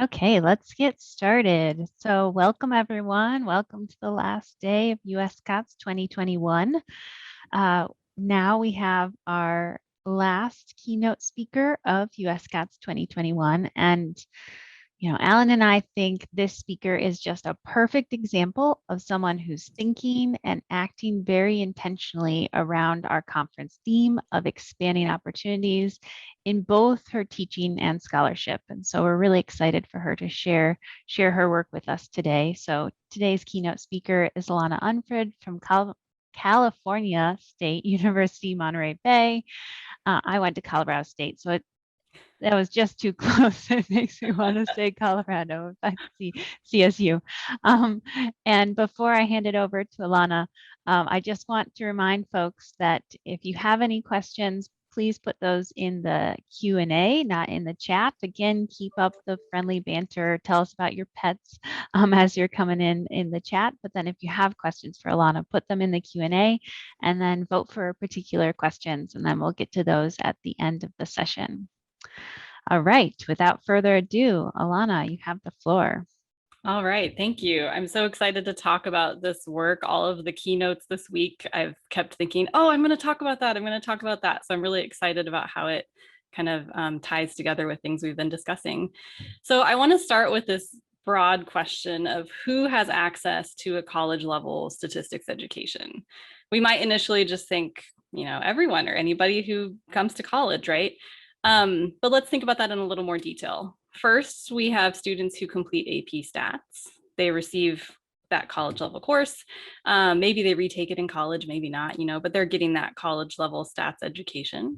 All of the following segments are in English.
Okay, let's get started. So welcome everyone. Welcome to the last day of US CATS 2021. Uh, Now we have our last keynote speaker of US CATS 2021. And Alan and I think this speaker is just a perfect example of someone who's thinking and acting very intentionally around our conference theme of expanding opportunities in both her teaching and scholarship. And so we're really excited for her to share her work with us today. So today's keynote speaker is Alana Unfried from California State University, Monterey Bay. I went to Colorado State, so that was just too close. It makes me want to say Colorado. In fact, CSU. And before I hand it over to Alana, I just want to remind folks that if you have any questions, please put those in the Q&A, not in the chat. Again, keep up the friendly banter. Tell us about your pets as you're coming in the chat. But then if you have questions for Alana, put them in the Q&A and then vote for particular questions. And then we'll get to those at the end of the session. All right, without further ado, Alana, you have the floor. All right, thank you. I'm so excited to talk about this work. All of the keynotes this week, I've kept thinking, oh, I'm going to talk about that. I'm going to talk about that. So I'm really excited about how it kind of ties together with things we've been discussing. So I want to start with this broad question of who has access to a college level statistics education. We might initially just think, everyone or anybody who comes to college, right? But let's think about that in a little more detail. First, we have students who complete AP Stats. They receive that college level course. Maybe they retake it in college, maybe not, but they're getting that college level stats education.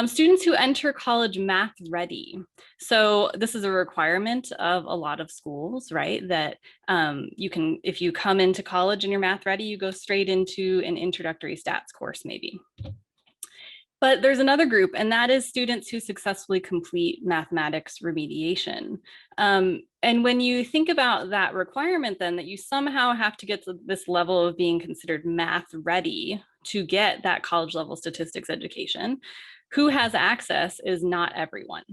Students who enter college math ready. So this is a requirement of a lot of schools, right? That if you come into college and you're math ready, you go straight into an introductory stats course, maybe. But there's another group, and that is students who successfully complete mathematics remediation. And when you think about that requirement, then that you somehow have to get to this level of being considered math ready to get that college level statistics education, who has access is not everyone.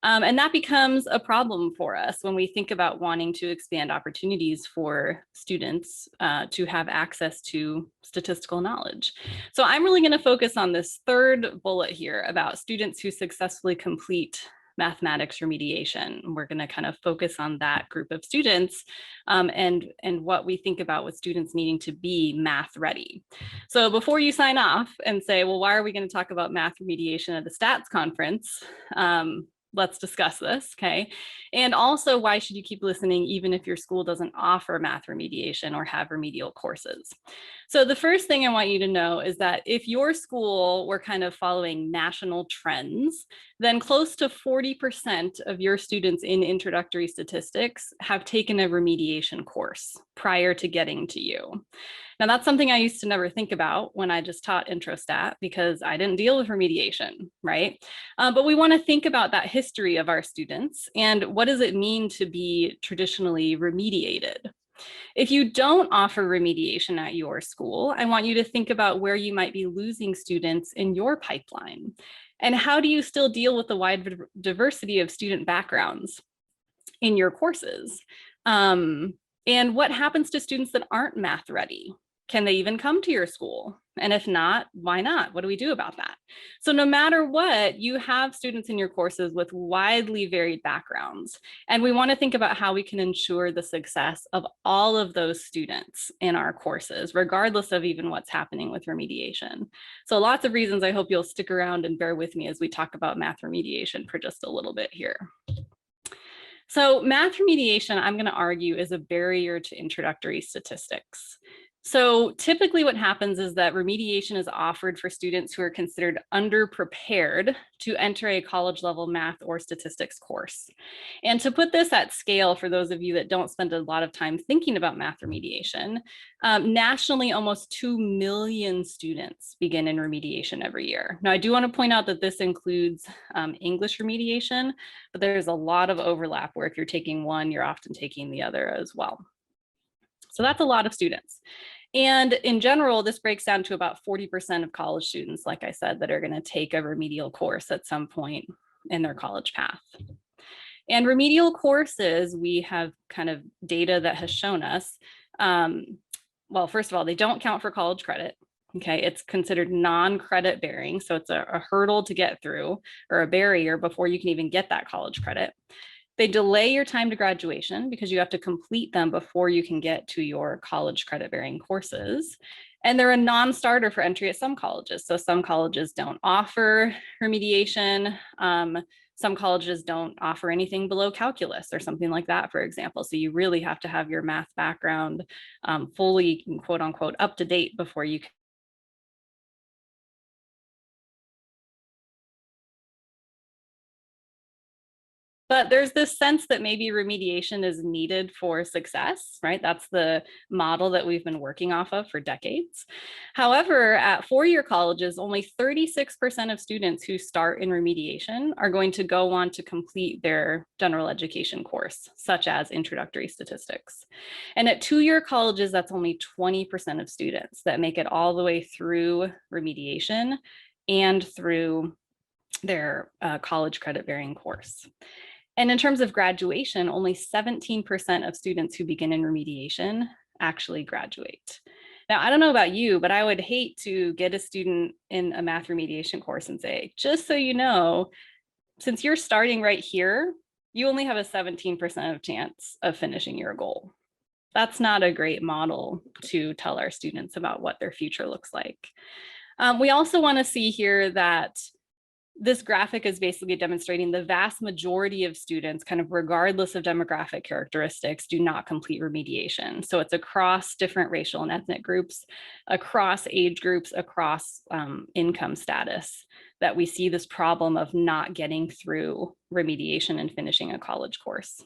And that becomes a problem for us when we think about wanting to expand opportunities for students to have access to statistical knowledge. So I'm really going to focus on this third bullet here about students who successfully complete mathematics remediation. We're going to kind of focus on that group of students and what we think about with students needing to be math ready. So before you sign off and say, well, why are we going to talk about math remediation at the stats conference? Let's discuss this, okay? And also, why should you keep listening even if your school doesn't offer math remediation or have remedial courses? So the first thing I want you to know is that if your school were kind of following national trends, then close to 40% of your students in introductory statistics have taken a remediation course prior to getting to you. Now, that's something I used to never think about when I just taught intro stat because I didn't deal with remediation, right? But we want to think about that history of our students and what does it mean to be traditionally remediated? If you don't offer remediation at your school, I want you to think about where you might be losing students in your pipeline. And how do you still deal with the wide diversity of student backgrounds in your courses? And what happens to students that aren't math ready? Can they even come to your school? And if not, why not? What do we do about that? So no matter what, you have students in your courses with widely varied backgrounds. And we want to think about how we can ensure the success of all of those students in our courses, regardless of even what's happening with remediation. So lots of reasons I hope you'll stick around and bear with me as we talk about math remediation for just a little bit here. So math remediation, I'm going to argue, is a barrier to introductory statistics. So typically what happens is that remediation is offered for students who are considered underprepared to enter a college level math or statistics course. And to put this at scale for those of you that don't spend a lot of time thinking about math remediation, nationally, almost 2 million students begin in remediation every year. Now, I do want to point out that this includes English remediation, but there's a lot of overlap where if you're taking one, you're often taking the other as well. So that's a lot of students. And in general, this breaks down to about 40% of college students, like I said, that are going to take a remedial course at some point in their college path. And remedial courses, we have kind of data that has shown us, well, first of all, they don't count for college credit. Okay, it's considered non-credit bearing. So it's a hurdle to get through, or a barrier before you can even get that college credit. They delay your time to graduation because you have to complete them before you can get to your college credit bearing courses. And they're a non-starter for entry at some colleges. So some colleges don't offer remediation. Some colleges don't offer anything below calculus or something like that, for example. So you really have to have your math background fully, quote unquote, up to date before you can. But there's this sense that maybe remediation is needed for success, right? That's the model that we've been working off of for decades. However, at four-year colleges, only 36% of students who start in remediation are going to go on to complete their general education course, such as introductory statistics. And at two-year colleges, that's only 20% of students that make it all the way through remediation and through their college credit bearing course. And in terms of graduation, only 17% of students who begin in remediation actually graduate. Now, I don't know about you, but I would hate to get a student in a math remediation course and say, just so you know, since you're starting right here, you only have a 17% of chance of finishing your goal. That's not a great model to tell our students about what their future looks like. We also want to see here that this graphic is basically demonstrating the vast majority of students, kind of regardless of demographic characteristics, do not complete remediation. So it's across different racial and ethnic groups, across age groups, across income status, that we see this problem of not getting through remediation and finishing a college course.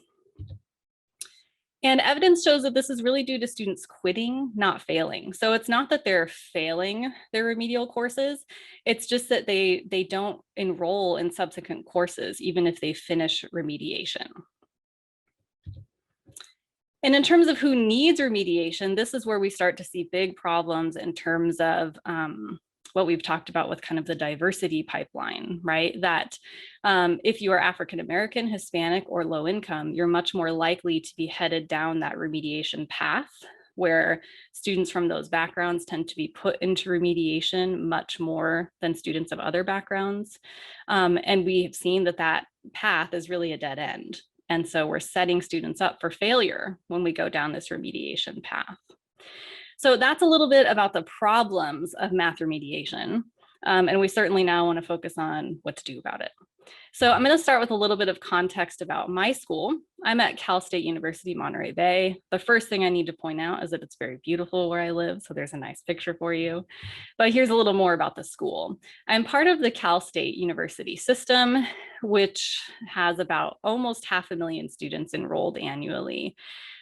And evidence shows that this is really due to students quitting, not failing. So it's not that they're failing their remedial courses, it's just that they don't enroll in subsequent courses, even if they finish remediation. And in terms of who needs remediation, this is where we start to see big problems in terms of what we've talked about with kind of the diversity pipeline, right? That if you are African-American, Hispanic, or low income, you're much more likely to be headed down that remediation path, where students from those backgrounds tend to be put into remediation much more than students of other backgrounds. And we have seen that that path is really a dead end. And so we're setting students up for failure when we go down this remediation path. So that's a little bit about the problems of math remediation. And we certainly now want to focus on what to do about it. So I'm going to start with a little bit of context about my school. I'm at Cal State University, Monterey Bay. The first thing I need to point out is that it's very beautiful where I live. So there's a nice picture for you. But here's a little more about the school. I'm part of the Cal State University system, which has about almost 500,000 students enrolled annually.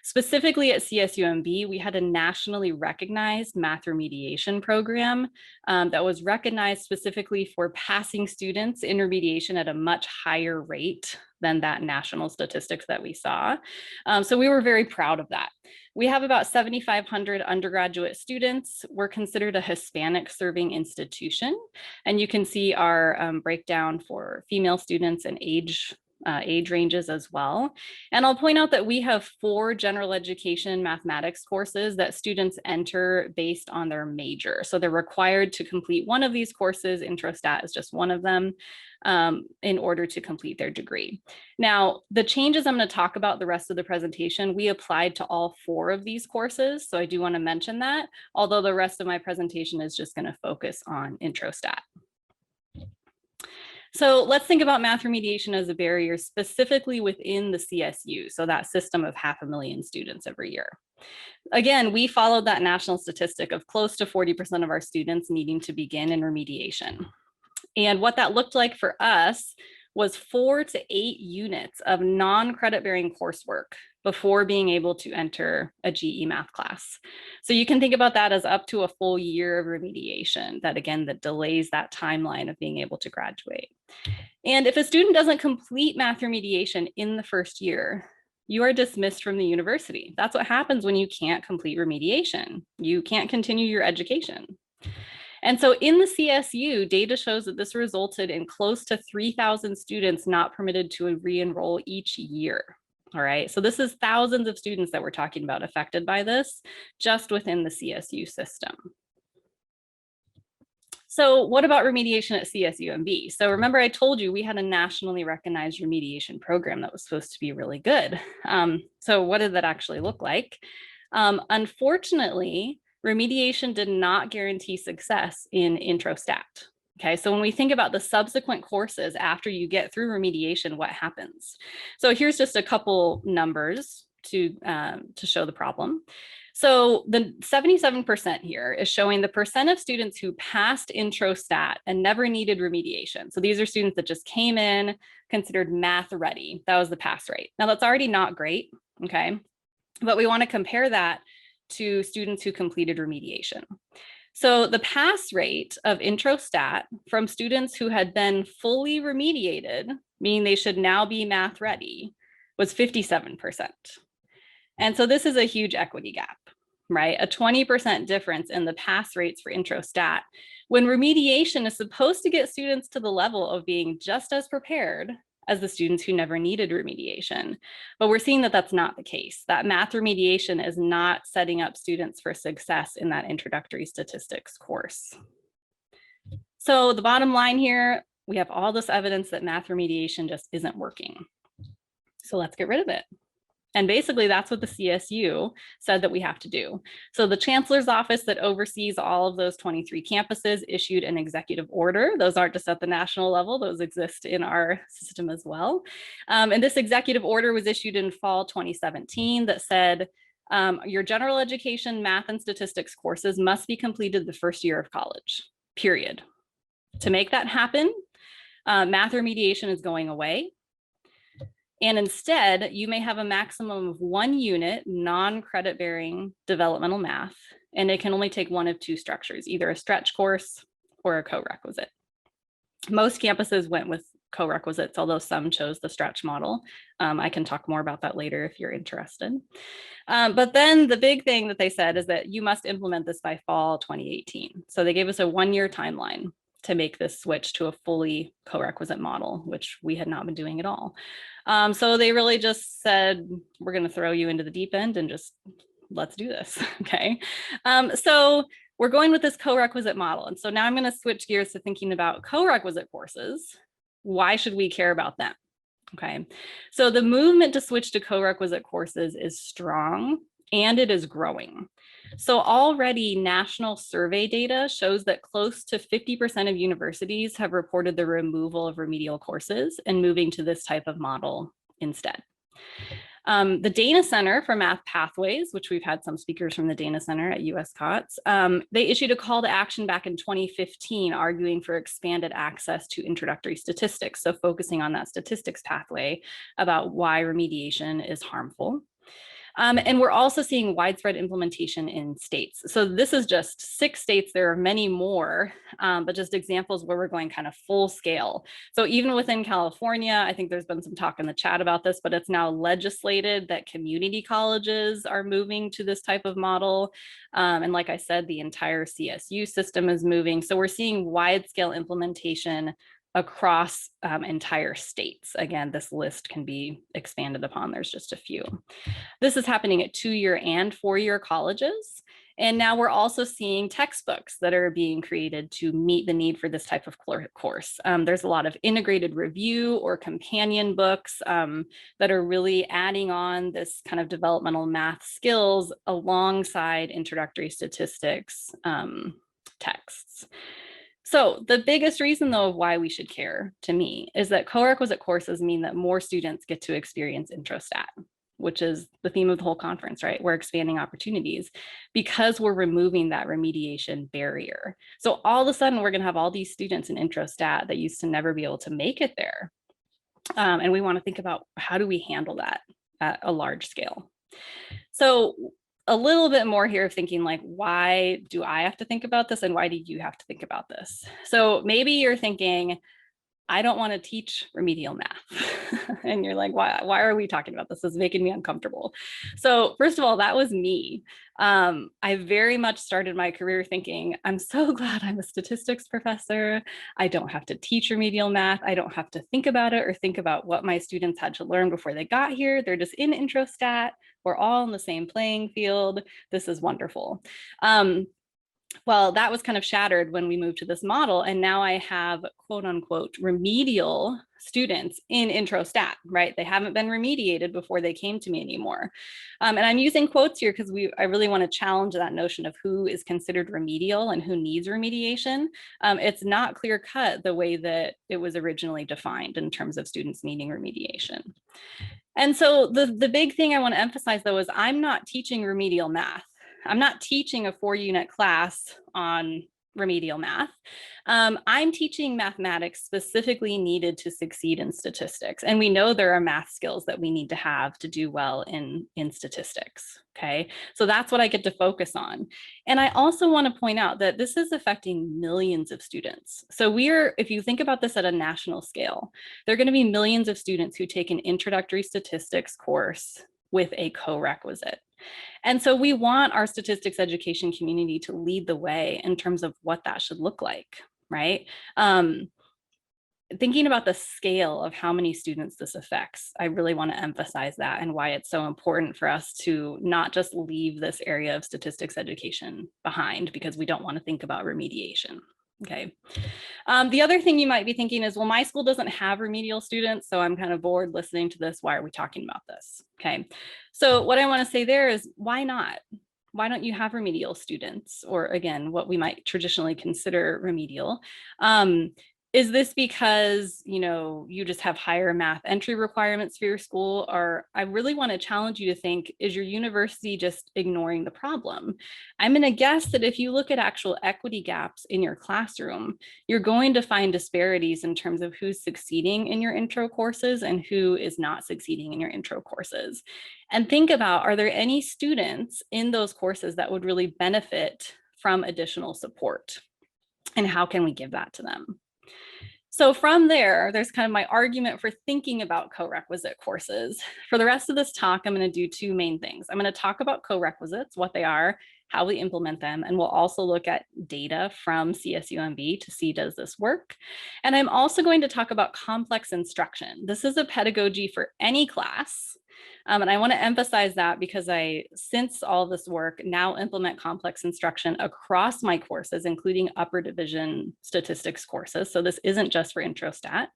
Specifically at CSUMB, we had a nationally recognized math remediation program that was recognized specifically for passing students in remediation at a much higher rate than that national statistics that we saw. So we were very proud of that. We have about 7,500 undergraduate students. We're considered a Hispanic serving institution. And you can see our breakdown for female students and age ranges as well. And I'll point out that we have 4 general education mathematics courses that students enter based on their major. So they're required to complete one of these courses. Introstat is just one of them in order to complete their degree. Now, the changes I'm going to talk about the rest of the presentation, we applied to all 4 of these courses. So I do want to mention that, although the rest of my presentation is just going to focus on Introstat. So let's think about math remediation as a barrier specifically within the CSU, so that system of 500,000 students every year. Again, we followed that national statistic of close to 40% of our students needing to begin in remediation. And what that looked like for us was 4 to 8 units of non-credit bearing coursework before being able to enter a GE math class. So you can think about that as up to a full year of remediation that, again, that delays that timeline of being able to graduate. And if a student doesn't complete math remediation in the first year, you are dismissed from the university. That's what happens when you can't complete remediation. You can't continue your education. And so in the CSU, data shows that this resulted in close to 3,000 students not permitted to re-enroll each year. All right, so this is thousands of students that we're talking about affected by this just within the CSU system. So what about remediation at CSUMB? So remember I told you we had a nationally recognized remediation program that was supposed to be really good. So what did that actually look like? Unfortunately, remediation did not guarantee success in intro stat. Okay, so when we think about the subsequent courses after you get through remediation, what happens? So here's just a couple numbers to show the problem. So the 77% here is showing the percent of students who passed intro stat and never needed remediation. So these are students that just came in, considered math ready. That was the pass rate. Now that's already not great, okay? But we want to compare that to students who completed remediation. So the pass rate of intro stat from students who had been fully remediated, meaning they should now be math ready, was 57%. And so this is a huge equity gap, right? A 20% difference in the pass rates for intro stat, when remediation is supposed to get students to the level of being just as prepared as the students who never needed remediation. But we're seeing that that's not the case. That math remediation is not setting up students for success in that introductory statistics course. So the bottom line here, we have all this evidence that math remediation just isn't working. So let's get rid of it. And basically that's what the CSU said that we have to do. So the chancellor's office that oversees all of those 23 campuses issued an executive order. Those aren't just at the national level, those exist in our system as well. And this executive order was issued in fall 2017 that said, your general education, math and statistics courses must be completed the first year of college, period. To make that happen, math remediation is going away. And instead, you may have a maximum of 1 unit non-credit bearing developmental math, and it can only take one of two structures, either a stretch course or a co-requisite. Most campuses went with co-requisites, although some chose the stretch model. I can talk more about that later if you're interested. But then the big thing that they said is that you must implement this by fall 2018. So they gave us a 1-year timeline to make this switch to a fully co-requisite model, which we had not been doing at all. So they really just said, we're going to throw you into the deep end and just let's do this. Okay. So we're going with this co-requisite model. And so now I'm going to switch gears to thinking about co-requisite courses. Why should we care about them? Okay. So the movement to switch to co-requisite courses is strong and it is growing. So already national survey data shows that close to 50% of universities have reported the removal of remedial courses and moving to this type of model instead. The Dana Center for Math Pathways, which we've had some speakers from the Dana Center at US COTS, they issued a call to action back in 2015 arguing for expanded access to introductory statistics. So focusing on that statistics pathway about why remediation is harmful. And we're also seeing widespread implementation in states. So this is just 6 states. There are many more, but just examples where we're going kind of full scale. So even within California, I think there's been some talk in the chat about this, but it's now legislated that community colleges are moving to this type of model. And like I said, the entire CSU system is moving. So we're seeing wide scale implementation across entire states. Again, this list can be expanded upon. There's just a few. This is happening at 2-year and 4-year colleges. And now we're also seeing textbooks that are being created to meet the need for this type of course. There's a lot of integrated review or companion books that are really adding on this kind of developmental math skills alongside introductory statistics texts. So the biggest reason though of why we should care to me is that co-requisite courses mean that more students get to experience intro stat, which is the theme of the whole conference, right? We're expanding opportunities because we're removing that remediation barrier. So all of a sudden we're gonna have all these students in intro stat that used to never be able to make it there. And we wanna think about how do we handle that at a large scale. So a little bit more here of thinking like, why do I have to think about this and why do you have to think about this? So maybe you're thinking, I don't want to teach remedial math. And you're like, why are we talking about this? This is making me uncomfortable. So first of all, that was me. I very much started my career thinking, I'm so glad I'm a statistics professor. I don't have to teach remedial math. I don't have to think about it or think about what my students had to learn before they got here. They're just in intro stat. We're all in the same playing field. This is wonderful. Well, that was kind of shattered when we moved to this model. And now I have quote unquote remedial students in intro stat, right? They haven't been remediated before they came to me anymore. And I'm using quotes here because I really want to challenge that notion of who is considered remedial and who needs remediation. It's not clear cut the way that it was originally defined in terms of students needing remediation. And so the big thing I want to emphasize though is I'm not teaching remedial math. I'm not teaching a 4-unit class on remedial math. I'm teaching mathematics specifically needed to succeed in statistics. And we know there are math skills that we need to have to do well in statistics, okay? So that's what I get to focus on. And I also want to point out that this is affecting millions of students. So if you think about this at a national scale, there are going to be millions of students who take an introductory statistics course with a co-requisite. And so we want our statistics education community to lead the way in terms of what that should look like, right? Thinking about the scale of how many students this affects, I really want to emphasize that and why it's so important for us to not just leave this area of statistics education behind because we don't want to think about remediation. Okay. The other thing you might be thinking is, well, my school doesn't have remedial students, so I'm kind of bored listening to this. Why are we talking about this? Okay. So what I want to say there is, why not? Why don't you have remedial students? Or again, what we might traditionally consider remedial. Is this because, you just have higher math entry requirements for your school? Or I really want to challenge you to think, is your university just ignoring the problem? I'm going to guess that if you look at actual equity gaps in your classroom, you're going to find disparities in terms of who's succeeding in your intro courses and who is not succeeding in your intro courses. And think about, are there any students in those courses that would really benefit from additional support? And how can we give that to them? So from there's kind of my argument for thinking about co-requisite courses. For the rest of this talk, I'm going to do two main things. I'm going to talk about co-requisites, what they are, how we implement them, and we'll also look at data from CSUMB to see, does this work? And I'm also going to talk about complex instruction. This is a pedagogy for any class. And I want to emphasize that because since all this work, now implement complex instruction across my courses, including upper division statistics courses. So this isn't just for intro stat.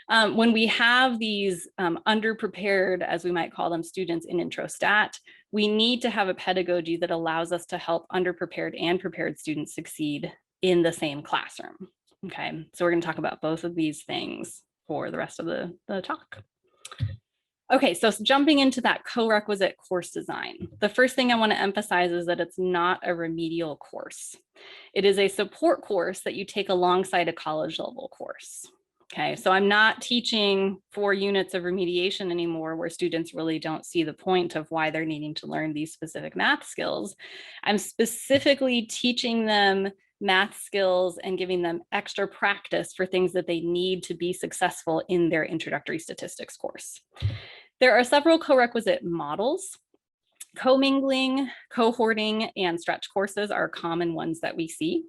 When we have these underprepared, as we might call them, students in intro stat, we need to have a pedagogy that allows us to help underprepared and prepared students succeed in the same classroom. Okay, so we're going to talk about both of these things for the rest of the talk. Okay, so jumping into that co-requisite course design, the first thing I want to emphasize is that it's not a remedial course. It is a support course that you take alongside a college level course. Okay, so I'm not teaching 4 units of remediation anymore where students really don't see the point of why they're needing to learn these specific math skills. I'm specifically teaching them math skills and giving them extra practice for things that they need to be successful in their introductory statistics course. There are several co-requisite models. Commingling, cohorting, and stretch courses are common ones that we see.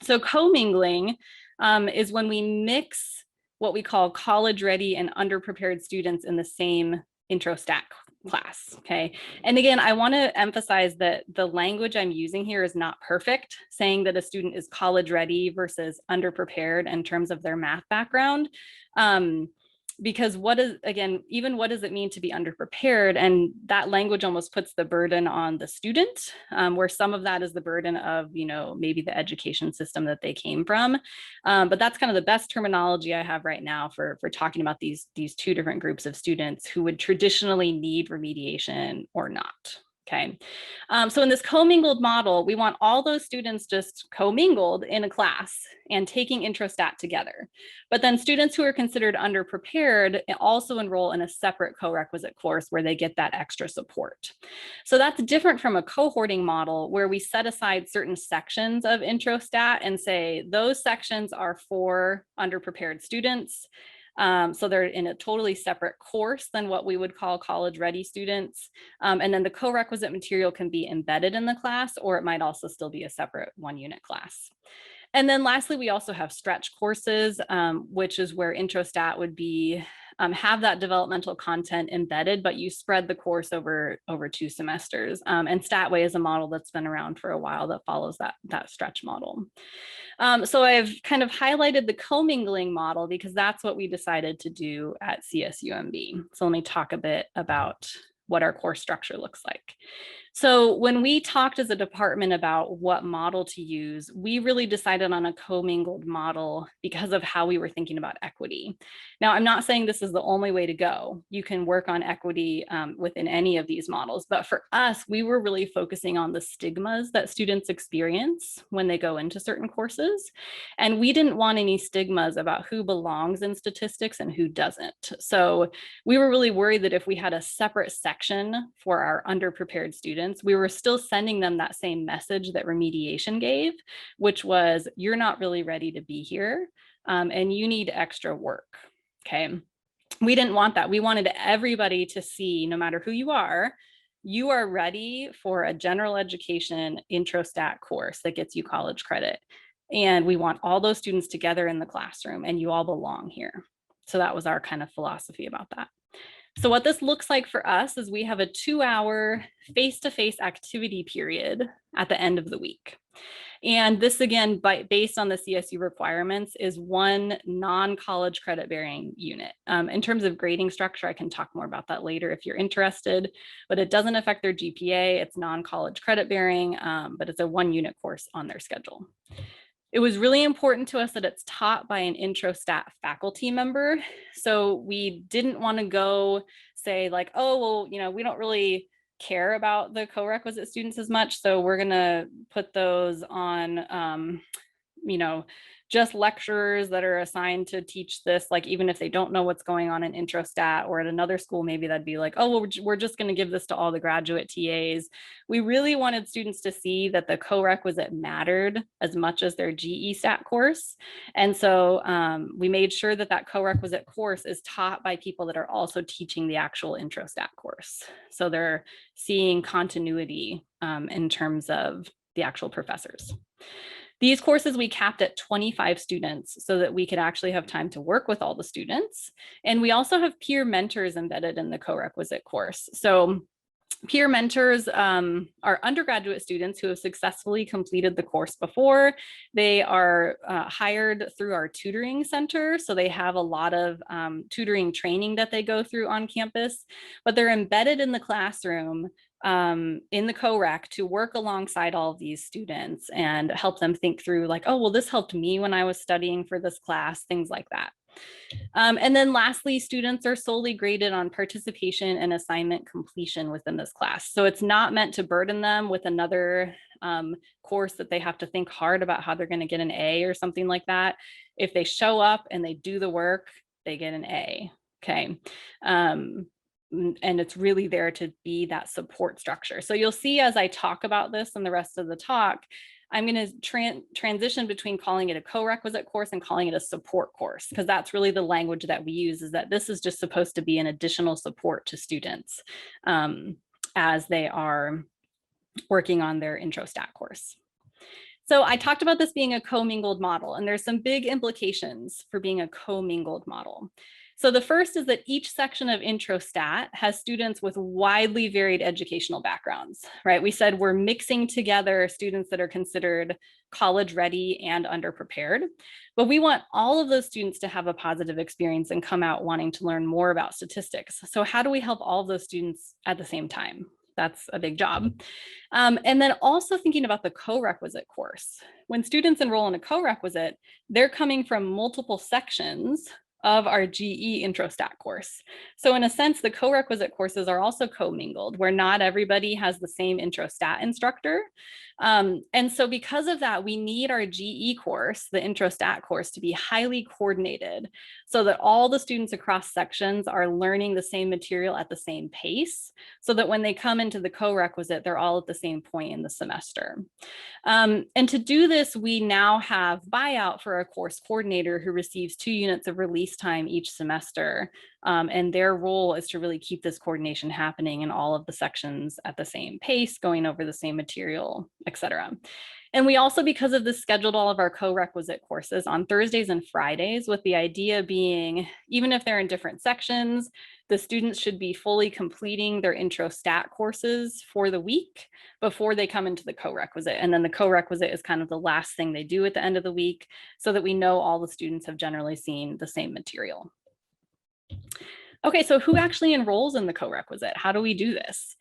So commingling is when we mix what we call college-ready and underprepared students in the same intro stat class, okay? And again, I want to emphasize that the language I'm using here is not perfect, saying that a student is college-ready versus underprepared in terms of their math background. Because what does it mean to be underprepared? And that language almost puts the burden on the student, where some of that is the burden of, maybe the education system that they came from. But that's kind of the best terminology I have right now for talking about these two different groups of students who would traditionally need remediation or not. Okay, so in this commingled model, we want all those students just commingled in a class and taking introstat together. But then students who are considered underprepared also enroll in a separate co-requisite course where they get that extra support. So that's different from a cohorting model where we set aside certain sections of introstat and say those sections are for underprepared students. So they're in a totally separate course than what we would call college ready students. And then the co-requisite material can be embedded in the class, or it might also still be a separate 1-unit class. And then lastly, we also have stretch courses, which is where introstat would be have that developmental content embedded, but you spread the course over 2 semesters. And Statway is a model that's been around for a while that follows that stretch model. So I've kind of highlighted the commingling model because that's what we decided to do at CSUMB. So let me talk a bit about what our course structure looks like. So when we talked as a department about what model to use, we really decided on a commingled model because of how we were thinking about equity. Now, I'm not saying this is the only way to go. You can work on equity within any of these models, but for us, we were really focusing on the stigmas that students experience when they go into certain courses. And we didn't want any stigmas about who belongs in statistics and who doesn't. So we were really worried that if we had a separate section for our underprepared students, we were still sending them that same message that remediation gave, which was, you're not really ready to be here and you need extra work. Okay. We didn't want that. We wanted everybody to see, no matter who you are ready for a general education introstat course that gets you college credit. And we want all those students together in the classroom and you all belong here. So that was our kind of philosophy about that. So what this looks like for us is we have a 2-hour face-to-face activity period at the end of the week. And this, again, based on the CSU requirements, is 1 non-college credit bearing unit. In terms of grading structure, I can talk more about that later if you're interested, but it doesn't affect their GPA. It's non-college credit bearing, but it's a 1-unit course on their schedule. It was really important to us that it's taught by an introstat faculty member. So we didn't want to go say like, oh, well, you know, we don't really care about the co-requisite students as much. So we're going to put those on, you know, just lecturers that are assigned to teach this, like even if they don't know what's going on in introstat, or at another school, maybe that'd be like, oh, well, we're just going to give this to all the graduate TAs. We really wanted students to see that the co-requisite mattered as much as their GE stat course. And so we made sure that that co-requisite course is taught by people that are also teaching the actual introstat course. So they're seeing continuity in terms of the actual professors. These courses we capped at 25 students so that we could actually have time to work with all the students. And we also have peer mentors embedded in the co-requisite course. So peer mentors are undergraduate students who have successfully completed the course before. They are hired through our tutoring center. So they have a lot of tutoring training that they go through on campus, but they're embedded in the classroom in the co-rec to work alongside all of these students and help them think through like, oh, well, this helped me when I was studying for this class, things like that. And then lastly, students are solely graded on participation and assignment completion within this class. So it's not meant to burden them with another course that they have to think hard about how they're going to get an A or something like that. If they show up and they do the work, they get an A. Okay. And it's really there to be that support structure. So you'll see as I talk about this in the rest of the talk, I'm going to transition between calling it a co-requisite course and calling it a support course, because that's really the language that we use, is that this is just supposed to be an additional support to students as they are working on their introstat course. So I talked about this being a commingled model, and there's some big implications for being a commingled model. So the first is that each section of introstat has students with widely varied educational backgrounds, right? We said we're mixing together students that are considered college ready and underprepared, but we want all of those students to have a positive experience and come out wanting to learn more about statistics. So how do we help all of those students at the same time? That's a big job. And then also thinking about the co-requisite course. When students enroll in a co-requisite, they're coming from multiple sections of our GE intro stat course. So in a sense, the co-requisite courses are also commingled, where not everybody has the same intro stat instructor. And so because of that, we need our GE course, the intro stat course, to be highly coordinated so that all the students across sections are learning the same material at the same pace, so that when they come into the co-requisite, they're all at the same point in the semester. And to do this, we now have buyout for a course coordinator who receives 2 units of release time each semester. And their role is to really keep this coordination happening in all of the sections at the same pace, going over the same material, et cetera. And we also, because of this, scheduled all of our co-requisite courses on Thursdays and Fridays, with the idea being, even if they're in different sections, the students should be fully completing their intro stat courses for the week before they come into the co-requisite. And then the co-requisite is kind of the last thing they do at the end of the week, so that we know all the students have generally seen the same material. Okay, so who actually enrolls in the co-requisite? How do we do this?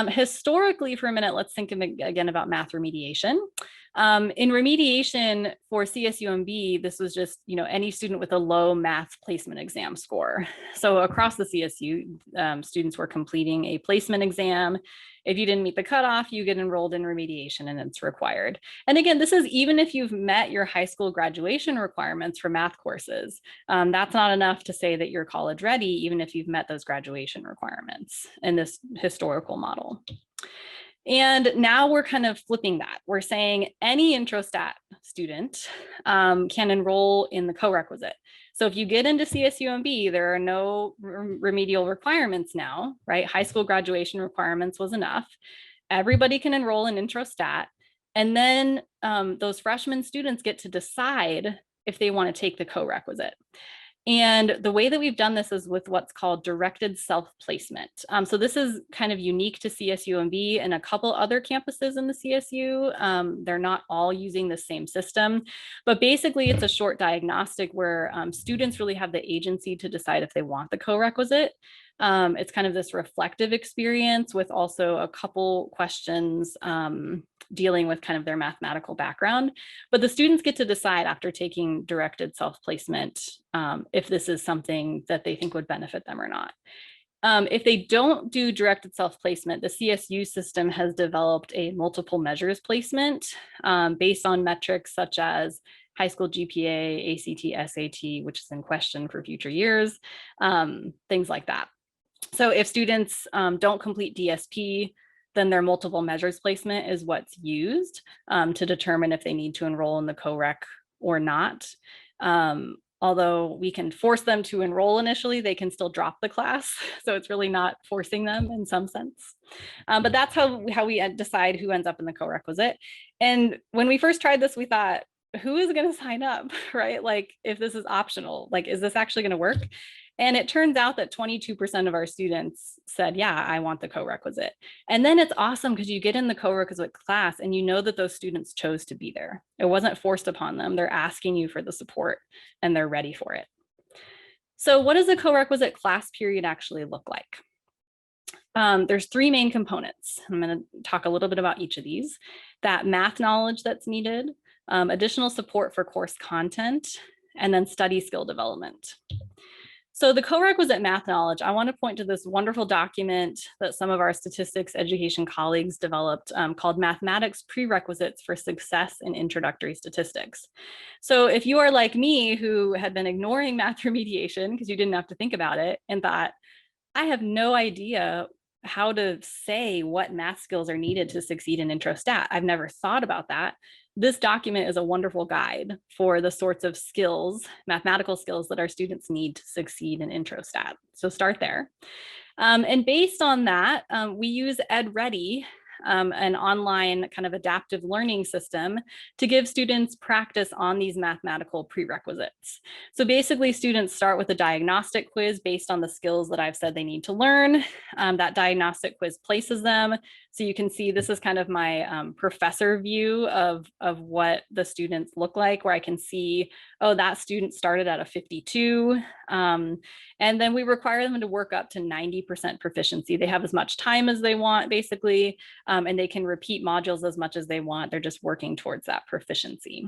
Historically, for a minute, let's think again about math remediation. In remediation for CSUMB, this was just, any student with a low math placement exam score. So across the CSU, students were completing a placement exam. If you didn't meet the cutoff, you get enrolled in remediation, and it's required. And again, this is even if you've met your high school graduation requirements for math courses. That's not enough to say that you're college ready, even if you've met those graduation requirements in this historical model. And now we're kind of flipping that. We're saying any intro stat student can enroll in the co-requisite. So if you get into CSUMB, there are no remedial requirements now, right? High school graduation requirements was enough. Everybody can enroll in intro stat. And then those freshman students get to decide if they want to take the co-requisite. And the way that we've done this is with what's called directed self-placement. So this is kind of unique to CSUMB and a couple other campuses in the CSU. They're not all using the same system, but basically it's a short diagnostic where students really have the agency to decide if they want the co-requisite. It's kind of this reflective experience with also a couple questions dealing with kind of their mathematical background. But the students get to decide after taking directed self-placement if this is something that they think would benefit them or not. If they don't do directed self-placement, the CSU system has developed a multiple measures placement based on metrics such as high school GPA, ACT, SAT, which is in question for future years, things like that. So if students don't complete DSP, then their multiple measures placement is what's used to determine if they need to enroll in the co-rec or not. Although we can force them to enroll initially, they can still drop the class. So it's really not forcing them in some sense. But that's how we decide who ends up in the co-requisite. And when we first tried this, we thought, who is going to sign up, right? Like, if this is optional, like, is this actually going to work? And it turns out that 22% of our students said, yeah, I want the co-requisite. And then it's awesome because you get in the co-requisite class and you know that those students chose to be there. It wasn't forced upon them. They're asking you for the support and they're ready for it. So what does a co-requisite class period actually look like? There's 3 main components. I'm going to talk a little bit about each of these. That math knowledge that's needed, additional support for course content, and then study skill development. So the co-requisite math knowledge, I want to point to this wonderful document that some of our statistics education colleagues developed called Mathematics Prerequisites for Success in Introductory Statistics. So if you are like me, who had been ignoring math remediation because you didn't have to think about it and thought, I have no idea how to say what math skills are needed to succeed in intro stat. I've never thought about that. This document is a wonderful guide for the sorts of skills, mathematical skills, that our students need to succeed in intro stat. So start there. And based on that, we use EdReady, an online kind of adaptive learning system, to give students practice on these mathematical prerequisites. So basically, students start with a diagnostic quiz based on the skills that I've said they need to learn. That diagnostic quiz places them. So you can see this is kind of my professor view of what the students look like, where I can see, oh, that student started at a 52. And then we require them to work up to 90% proficiency. They have as much time as they want, basically, and they can repeat modules as much as they want. They're just working towards that proficiency.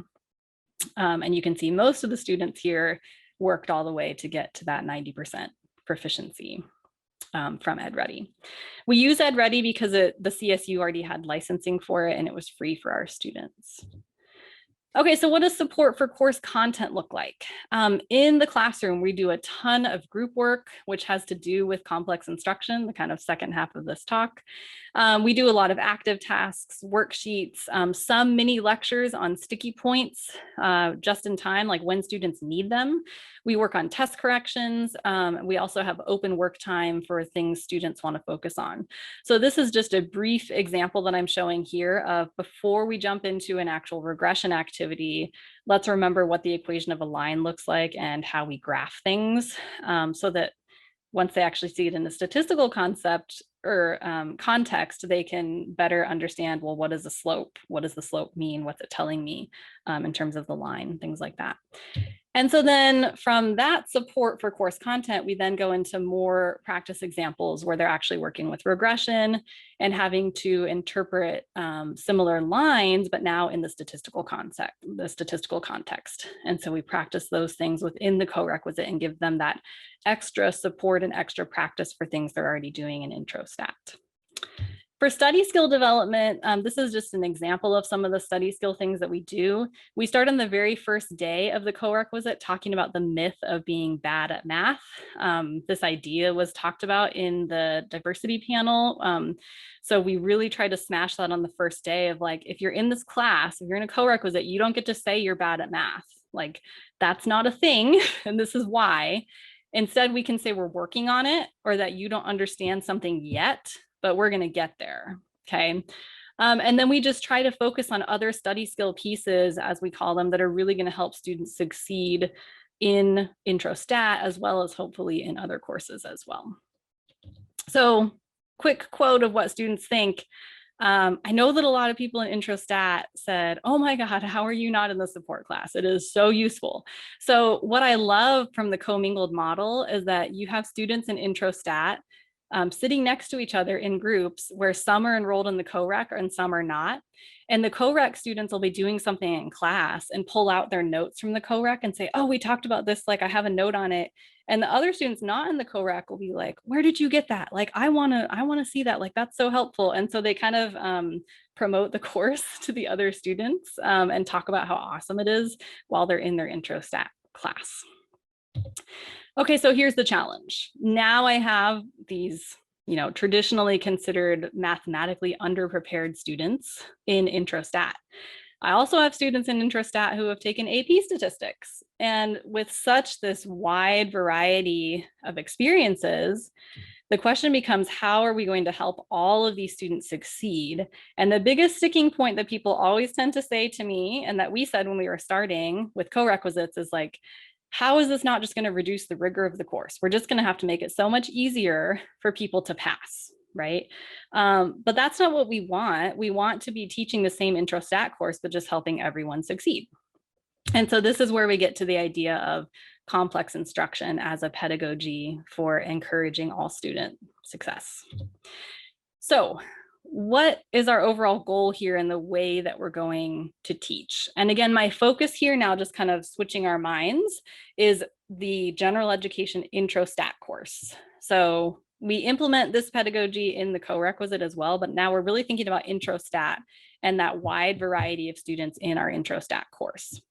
And you can see most of the students here worked all the way to get to that 90% proficiency from EdReady. We use EdReady because the CSU already had licensing for it and it was free for our students. Okay, so what does support for course content look like? In the classroom, we do a ton of group work, which has to do with complex instruction, the kind of second half of this talk. We do a lot of active tasks, worksheets, some mini lectures on sticky points just in time, like when students need them. We work on test corrections. We also have open work time for things students want to focus on. So this is just a brief example that I'm showing here of before we jump into an actual regression activity, let's remember what the equation of a line looks like and how we graph things so that once they actually see it in a statistical concept or context, they can better understand, well, what is the slope? What does the slope mean? What's it telling me in terms of the line, things like that. And so then from that support for course content, we then go into more practice examples where they're actually working with regression and having to interpret similar lines, but now in the statistical context. And so we practice those things within the Corequisite and give them that extra support and extra practice for things they're already doing in intro stat. For study skill development, this is just an example of some of the study skill things that we do. We start on the very first day of the Corequisite talking about the myth of being bad at math. This idea was talked about in the diversity panel. So we really try to smash that on the first day of like, if you're in this class, if you're in a Corequisite, you don't get to say you're bad at math. Like that's not a thing, and this is why. Instead, we can say we're working on it or that you don't understand something yet, but we're going to get there. Okay. And then we just try to focus on other study skill pieces, as we call them, that are really going to help students succeed in intro stat, as well as hopefully in other courses as well. So quick quote of what students think. I know that a lot of people in intro stat said, oh my God, how are you not in the support class? It is so useful. So what I love from the commingled model is that you have students in intro stat sitting next to each other in groups where some are enrolled in the co-rec and some are not. And the co-rec students will be doing something in class and pull out their notes from the co-rec and say, oh, we talked about this, like I have a note on it. And the other students not in the co-rec will be like, where did you get that? Like, I wanna see that, like, that's so helpful. And so they kind of promote the course to the other students and talk about how awesome it is while they're in their intro stat class. Okay, so here's the challenge. Now I have these, traditionally considered mathematically underprepared students in intro stat. I also have students in intro stat who have taken AP statistics. And with this wide variety of experiences, the question becomes, how are we going to help all of these students succeed? And the biggest sticking point that people always tend to say to me, and that we said when we were starting with co-requisites, is like, how is this not just going to reduce the rigor of the course? We're just going to have to make it so much easier for people to pass, right? But that's not what we want. We want to be teaching the same intro stat course, but just helping everyone succeed. And so this is where we get to the idea of complex instruction as a pedagogy for encouraging all student success. So what is our overall goal here in the way that we're going to teach? And again, my focus here now, just kind of switching our minds, is the general education intro stat course. So we implement this pedagogy in the co-requisite as well, but now we're really thinking about intro stat and that wide variety of students in our intro stat course.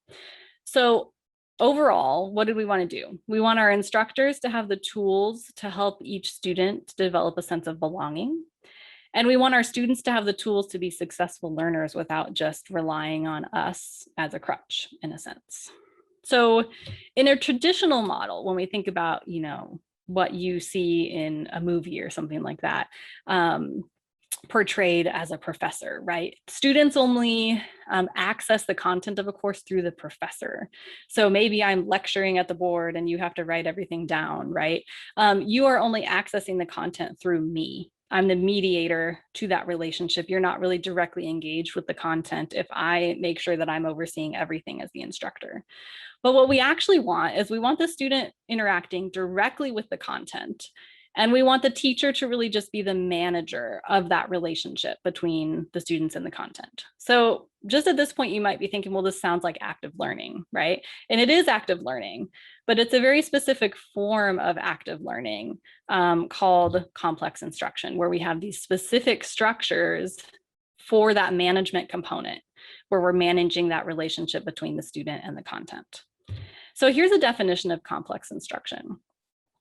So overall, what do we want to do? We want our instructors to have the tools to help each student develop a sense of belonging. And we want our students to have the tools to be successful learners without just relying on us as a crutch, in a sense. So in a traditional model, when we think about, what you see in a movie or something like that, portrayed as a professor, right? Students only access the content of a course through the professor. So maybe I'm lecturing at the board and you have to write everything down, right? You are only accessing the content through me. I'm the mediator to that relationship. You're not really directly engaged with the content if I make sure that I'm overseeing everything as the instructor. But what we actually want is we want the student interacting directly with the content And we want the teacher to really just be the manager of that relationship between the students and the content. So just at this point, you might be thinking, well, this sounds like active learning, right? And it is active learning, but it's a very specific form of active learning called complex instruction, where we have these specific structures for that management component, where we're managing that relationship between the student and the content. So here's a definition of complex instruction.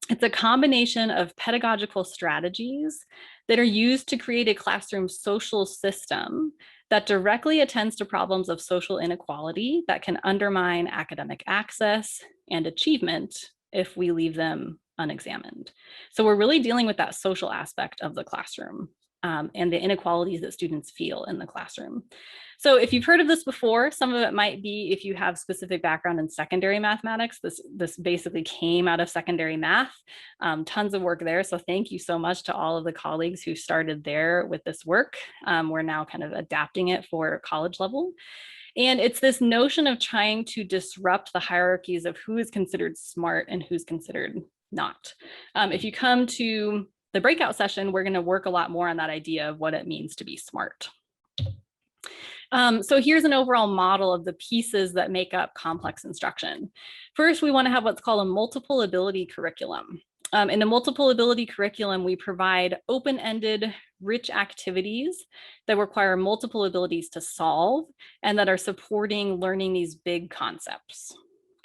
It's a combination of pedagogical strategies that are used to create a classroom social system that directly attends to problems of social inequality that can undermine academic access and achievement if we leave them unexamined. So we're really dealing with that social aspect of the classroom and the inequalities that students feel in the classroom. So if you've heard of this before, some of it might be if you have specific background in secondary mathematics. This basically came out of secondary math, tons of work there. So thank you so much to all of the colleagues who started there with this work. We're now kind of adapting it for college level. And it's this notion of trying to disrupt the hierarchies of who is considered smart and who's considered not. If you come to the breakout session, we're going to work a lot more on that idea of what it means to be smart. So here's an overall model of the pieces that make up complex instruction. First, we want to have what's called a multiple ability curriculum. In a multiple ability curriculum, we provide open-ended, rich activities that require multiple abilities to solve and that are supporting learning these big concepts.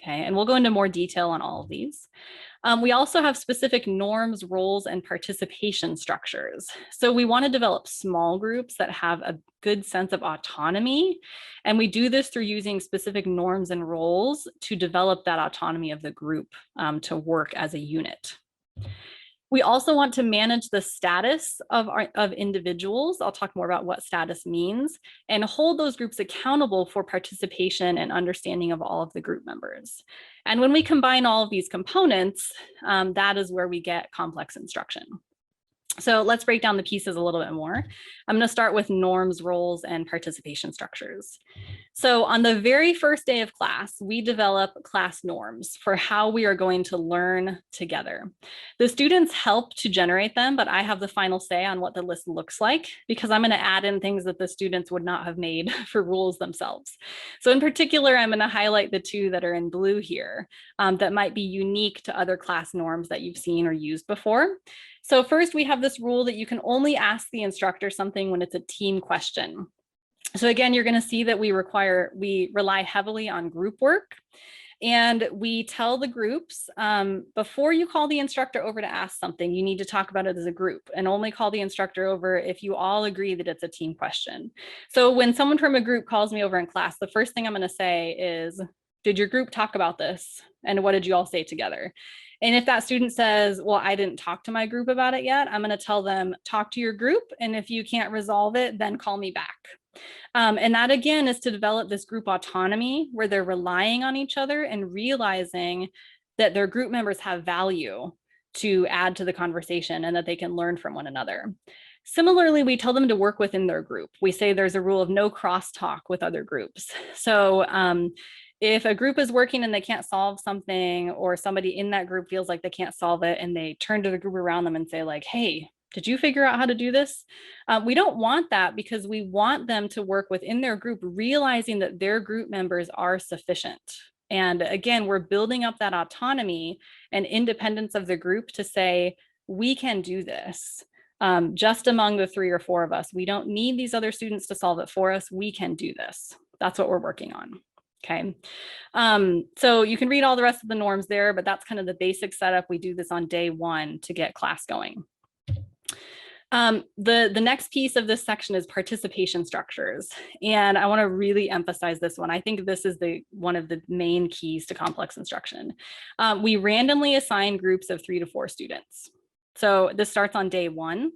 Okay, and we'll go into more detail on all of these. We also have specific norms, roles, and participation structures. So we want to develop small groups that have a good sense of autonomy. And we do this through using specific norms and roles to develop that autonomy of the group to work as a unit. We also want to manage the status of individuals. I'll talk more about what status means, and hold those groups accountable for participation and understanding of all of the group members. And when we combine all of these components, that is where we get complex instruction. So let's break down the pieces a little bit more. I'm going to start with norms, roles, and participation structures. So on the very first day of class, we develop class norms for how we are going to learn together. The students help to generate them, but I have the final say on what the list looks like because I'm going to add in things that the students would not have made for rules themselves. So in particular, I'm going to highlight the two that are in blue here that might be unique to other class norms that you've seen or used before. So first, we have this rule that you can only ask the instructor something when it's a team question. So again, you're going to see that we rely heavily on group work. And we tell the groups, before you call the instructor over to ask something, you need to talk about it as a group and only call the instructor over if you all agree that it's a team question. So when someone from a group calls me over in class, the first thing I'm going to say is, did your group talk about this? And what did you all say together? And if that student says, well, I didn't talk to my group about it yet, I'm going to tell them, talk to your group. And if you can't resolve it, then call me back. And that, again, is to develop this group autonomy where they're relying on each other and realizing that their group members have value to add to the conversation and that they can learn from one another. Similarly, we tell them to work within their group. We say there's a rule of no crosstalk with other groups. So if a group is working and they can't solve something, or somebody in that group feels like they can't solve it and they turn to the group around them and say like, hey, did you figure out how to do this? We don't want that because we want them to work within their group, realizing that their group members are sufficient. And again, we're building up that autonomy and independence of the group to say, we can do this just among the 3 or 4 of us. We don't need these other students to solve it for us. We can do this. That's what we're working on. Okay, so you can read all the rest of the norms there, but that's kind of the basic setup. We do this on day 1 to get class going. The next piece of this section is participation structures. And I want to really emphasize this one. I think this is one of the main keys to complex instruction. We randomly assign groups of 3 to 4 students. So this starts on day 1.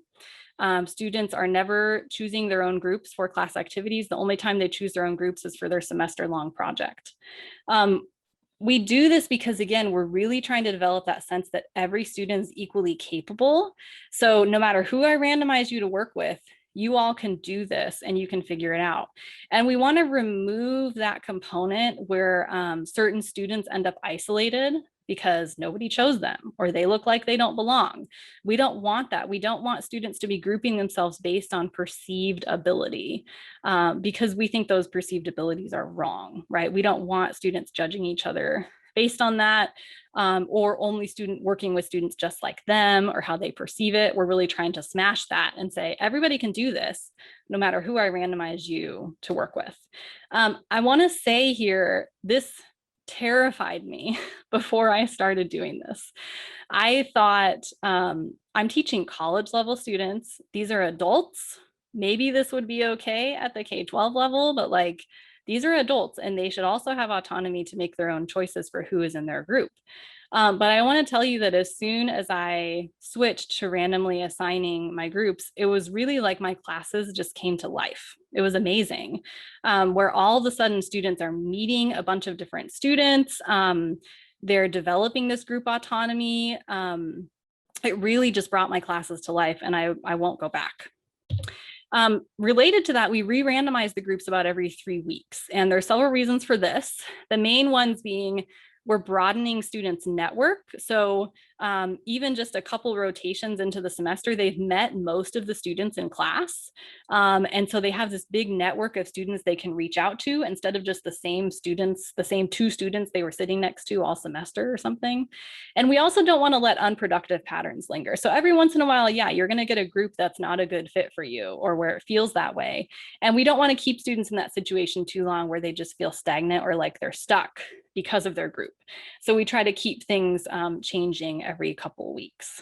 Students are never choosing their own groups for class activities. The only time they choose their own groups is for their semester-long project. We do this because, again, we're really trying to develop that sense that every student is equally capable. So no matter who I randomize you to work with, you all can do this and you can figure it out. And we want to remove that component where certain students end up isolated because nobody chose them or they look like they don't belong. We don't want that. We don't want students to be grouping themselves based on perceived ability, because we think those perceived abilities are wrong, right? We don't want students judging each other based on that, or only working with students just like them or how they perceive it. We're really trying to smash that and say, everybody can do this, no matter who I randomize you to work with. I want to say here, this terrified me before I started doing this. I thought, I'm teaching college level students. These are adults. Maybe this would be okay at the K-12 level, but like, these are adults and they should also have autonomy to make their own choices for who is in their group. But I want to tell you that as soon as I switched to randomly assigning my groups, it was really like my classes just came to life. It was amazing, where all of a sudden students are meeting a bunch of different students. They're developing this group autonomy. It really just brought my classes to life, and I won't go back. Related to that, we re-randomize the groups about every 3 weeks. And there are several reasons for this. The main ones being we're broadening students' network. So even just a couple rotations into the semester, they've met most of the students in class. And so they have this big network of students they can reach out to instead of just the same students, the same 2 students they were sitting next to all semester or something. And we also don't want to let unproductive patterns linger. So every once in a while, yeah, you're going to get a group that's not a good fit for you or where it feels that way. And we don't want to keep students in that situation too long where they just feel stagnant or like they're stuck because of their group. So we try to keep things changing every couple of weeks.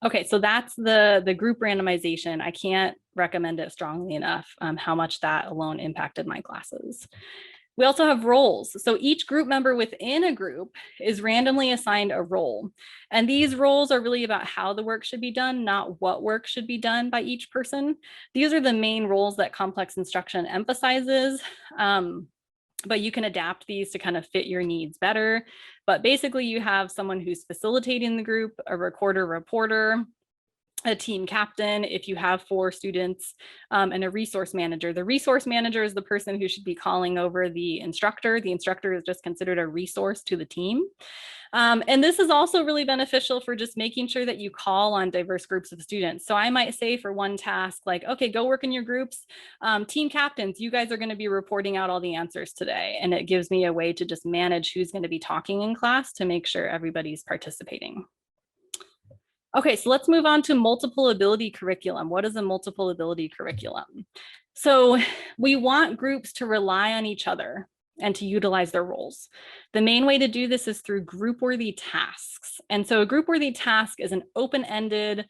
Okay, so that's the group randomization. I can't recommend it strongly enough how much that alone impacted my classes. We also have roles. So each group member within a group is randomly assigned a role. And these roles are really about how the work should be done, not what work should be done by each person. These are the main roles that complex instruction emphasizes. But you can adapt these to kind of fit your needs better. But basically you have someone who's facilitating the group, a reporter, a team captain if you have 4 students, and a resource manager. The resource manager is the person who should be calling over the instructor. The instructor is just considered a resource to the team. And this is also really beneficial for just making sure that you call on diverse groups of students. So I might say for one task, like, okay, go work in your groups. Team captains, you guys are going to be reporting out all the answers today. And it gives me a way to just manage who's going to be talking in class to make sure everybody's participating. Okay, so let's move on to multiple ability curriculum. What is a multiple ability curriculum? So we want groups to rely on each other and to utilize their roles. The main way to do this is through group-worthy tasks. And so a group-worthy task is an open-ended,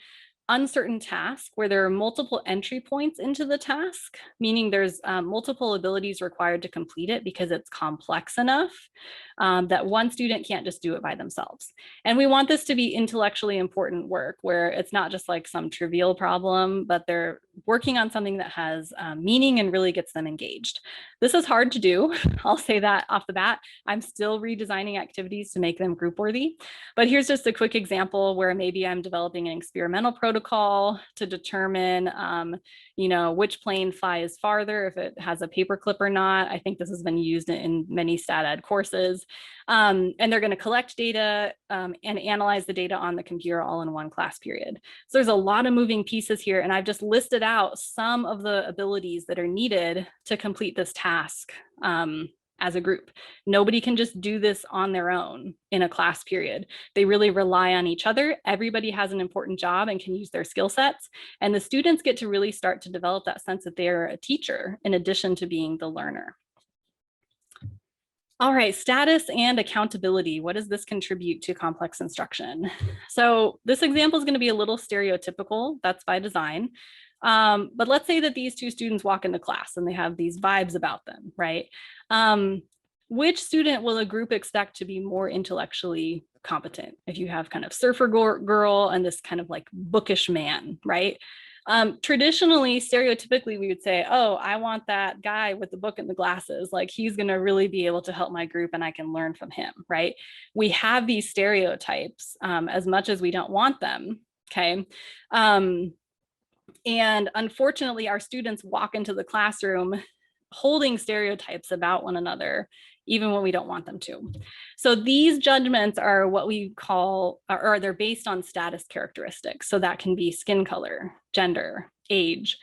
uncertain task where there are multiple entry points into the task, meaning there's multiple abilities required to complete it because it's complex enough that one student can't just do it by themselves. And we want this to be intellectually important work where it's not just like some trivial problem, but they're working on something that has meaning and really gets them engaged. This is hard to do. I'll say that off the bat. I'm still redesigning activities to make them group worthy. But here's just a quick example where maybe I'm developing an experimental protocol to determine, which plane flies farther, if it has a paperclip or not. I think this has been used in many stat ed courses. And they're going to collect data and analyze the data on the computer all in one class period. So there's a lot of moving pieces here, and I've just listed out some of the abilities that are needed to complete this task as a group. Nobody can just do this on their own in a class period. They really rely on each other. Everybody has an important job and can use their skill sets. And the students get to really start to develop that sense that they're a teacher in addition to being the learner. All right, status and accountability. What does this contribute to complex instruction? So this example is going to be a little stereotypical. That's by design. But let's say that these 2 students walk into class and they have these vibes about them, right? Which student will a group expect to be more intellectually competent? If you have kind of surfer girl and this kind of like bookish man, right? Traditionally, stereotypically, we would say, oh, I want that guy with the book and the glasses. Like he's going to really be able to help my group and I can learn from him, right? We have these stereotypes as much as we don't want them, okay? And unfortunately, our students walk into the classroom holding stereotypes about one another even when we don't want them to. So these judgments are what we call, or they're based on status characteristics. So that can be skin color, gender, age,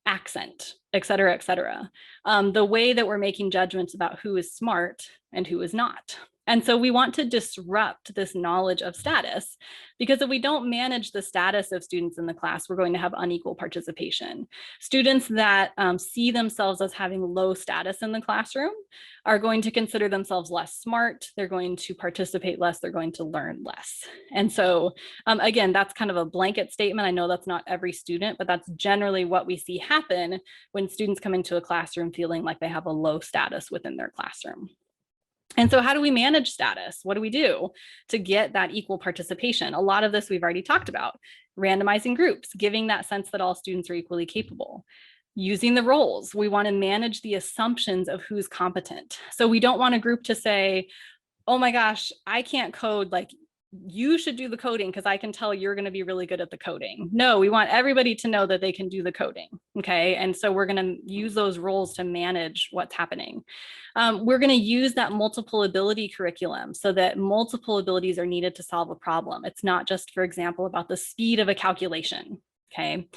accent, et cetera, et cetera. The way that we're making judgments about who is smart and who is not. And so we want to disrupt this knowledge of status, because if we don't manage the status of students in the class, we're going to have unequal participation. Students that see themselves as having low status in the classroom are going to consider themselves less smart. They're going to participate less. They're going to learn less. And so again, that's kind of a blanket statement. I know that's not every student, but that's generally what we see happen when students come into a classroom feeling like they have a low status within their classroom. And so how do we manage status? What do we do to get that equal participation? A lot of this we've already talked about. Randomizing groups, giving that sense that all students are equally capable. Using the roles, we want to manage the assumptions of who's competent. So we don't want a group to say, oh my gosh, I can't code, like you should do the coding because I can tell you're going to be really good at the coding. No, we want everybody to know that they can do the coding. Okay. And so we're going to use those roles to manage what's happening. We're going to use that multiple ability curriculum so that multiple abilities are needed to solve a problem. It's not just, for example, about the speed of a calculation. Okay.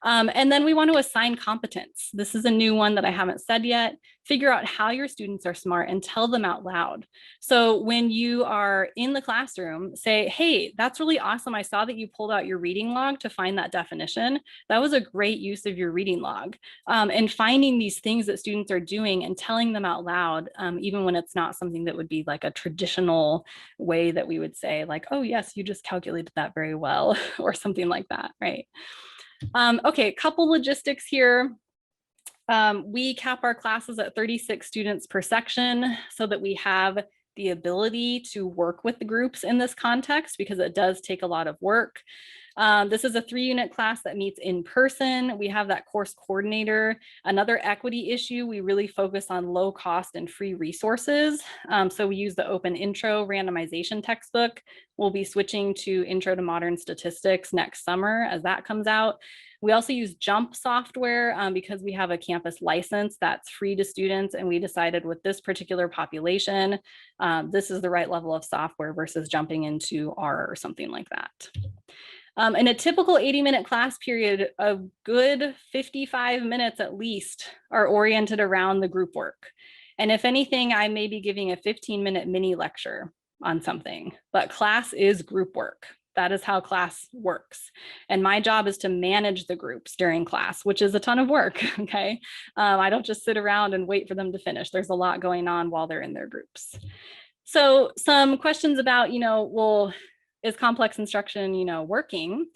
And then we want to assign competence. This is a new one that I haven't said yet. Figure out how your students are smart and tell them out loud. So when you are in the classroom, say, hey, that's really awesome. I saw that you pulled out your reading log to find that definition. That was a great use of your reading log. And finding these things that students are doing and telling them out loud, even when it's not something that would be like a traditional way that we would say like, oh yes, you just calculated that very well, or something like that, right? Okay, a couple logistics here. We cap our classes at 36 students per section so that we have the ability to work with the groups in this context, because it does take a lot of work. This is a 3-unit class that meets in person. We have that course coordinator. Another equity issue, we really focus on low cost and free resources. So we use the Open Intro randomization textbook. We'll be switching to Intro to Modern Statistics next summer as that comes out. We also use Jump software because we have a campus license that's free to students, and we decided with this particular population, this is the right level of software versus jumping into R or something like that. In a typical 80-minute class period, a good 55 minutes at least are oriented around the group work. And if anything, I may be giving a 15-minute mini lecture on something, but class is group work. That is how class works. And my job is to manage the groups during class, which is a ton of work, okay? I don't just sit around and wait for them to finish. There's a lot going on while they're in their groups. So some questions about, well, is complex instruction, working?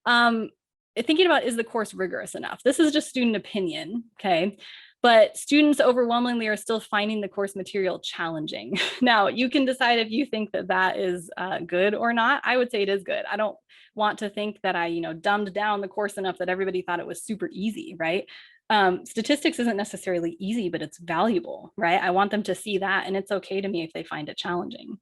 Thinking about, is the course rigorous enough? This is just student opinion, okay? But students overwhelmingly are still finding the course material challenging. Now, you can decide if you think that that is good or not. I would say it is good. I don't want to think that I, dumbed down the course enough that everybody thought it was super easy, right? Statistics isn't necessarily easy, but it's valuable, right? I want them to see that, and it's okay to me if they find it challenging.